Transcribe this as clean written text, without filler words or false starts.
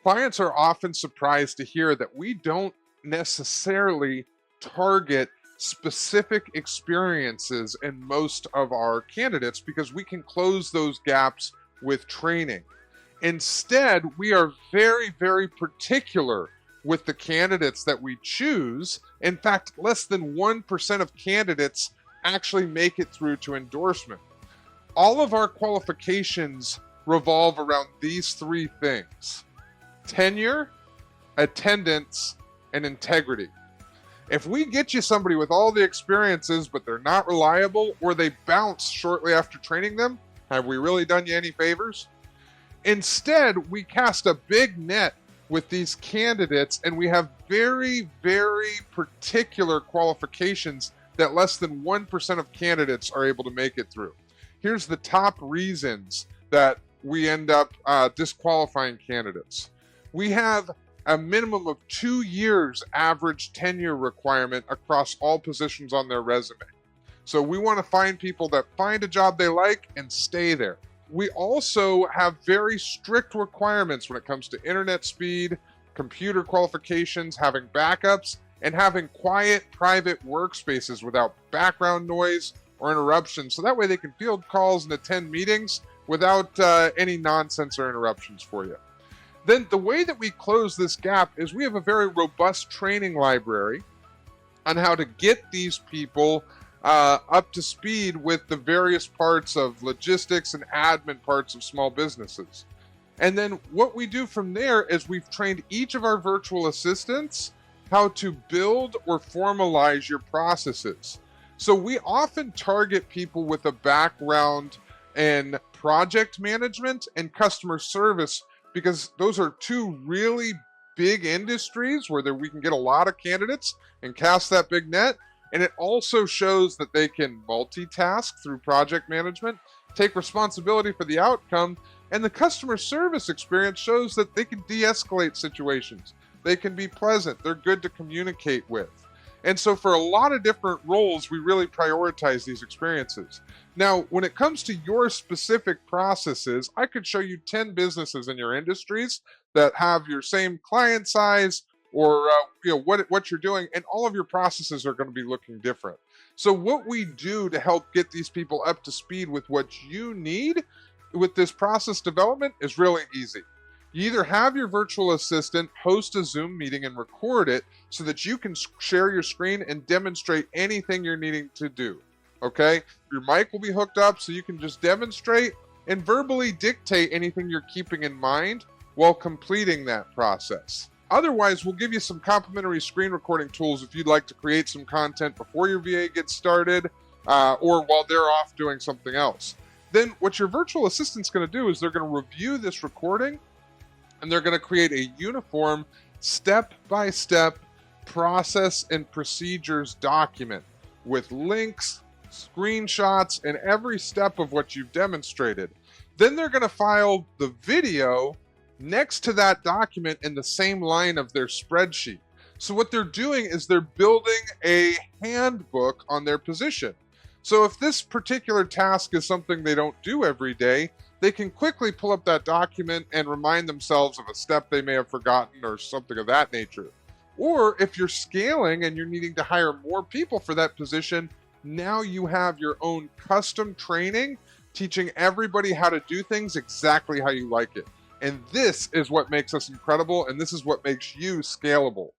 Clients are often surprised to hear that we don't necessarily target specific experiences in most of our candidates because we can close those gaps with training. Instead, we are very, very particular with the candidates that we choose. In fact, less than 1% of candidates actually make it through to endorsement. All of our qualifications revolve around these three things: tenure, attendance, and integrity. If we get you somebody with all the experiences, but they're not reliable, or they bounce shortly after training them, have we really done you any favors? Instead, we cast a big net with these candidates, and we have very, very particular qualifications that less than 1% of candidates are able to make it through. Here's the top reasons that we end up disqualifying candidates. We have a minimum of 2 years average tenure requirement across all positions on their resume. So we want to find people that find a job they like and stay there. We also have very strict requirements when it comes to internet speed, computer qualifications, having backups, and having quiet, private workspaces without background noise or interruptions. So that way they can field calls and attend meetings without any nonsense or interruptions for you. Then the way that we close this gap is we have a very robust training library on how to get these people up to speed with the various parts of logistics and admin parts of small businesses. And then what we do from there is we've trained each of our virtual assistants how to build or formalize your processes. So we often target people with a background in project management and customer service because those are two really big industries where we can get a lot of candidates and cast that big net. And it also shows that they can multitask through project management, take responsibility for the outcome, and the customer service experience shows that they can de-escalate situations. They can be pleasant. They're good to communicate with. And so for a lot of different roles, we really prioritize these experiences. Now, when it comes to your specific processes, I could show you 10 businesses in your industries that have your same client size or what you're doing, and all of your processes are going to be looking different. So what we do to help get these people up to speed with what you need with this process development is really easy. You either have your virtual assistant host a Zoom meeting and record it so that you can share your screen and demonstrate anything you're needing to do, okay? Your mic will be hooked up so you can just demonstrate and verbally dictate anything you're keeping in mind while completing that process. Otherwise, we'll give you some complimentary screen recording tools if you'd like to create some content before your VA gets started or while they're off doing something else. Then what your virtual assistant's going to do is they're going to review this recording and they're going to create a uniform step-by-step process and procedures document with links, screenshots, and every step of what you've demonstrated. Then they're going to file the video next to that document in the same line of their spreadsheet. So what they're doing is they're building a handbook on their position. So if this particular task is something they don't do every day, they can quickly pull up that document and remind themselves of a step they may have forgotten or something of that nature. Or if you're scaling and you're needing to hire more people for that position, now you have your own custom training teaching everybody how to do things exactly how you like it. And this is what makes us incredible, and this is what makes you scalable.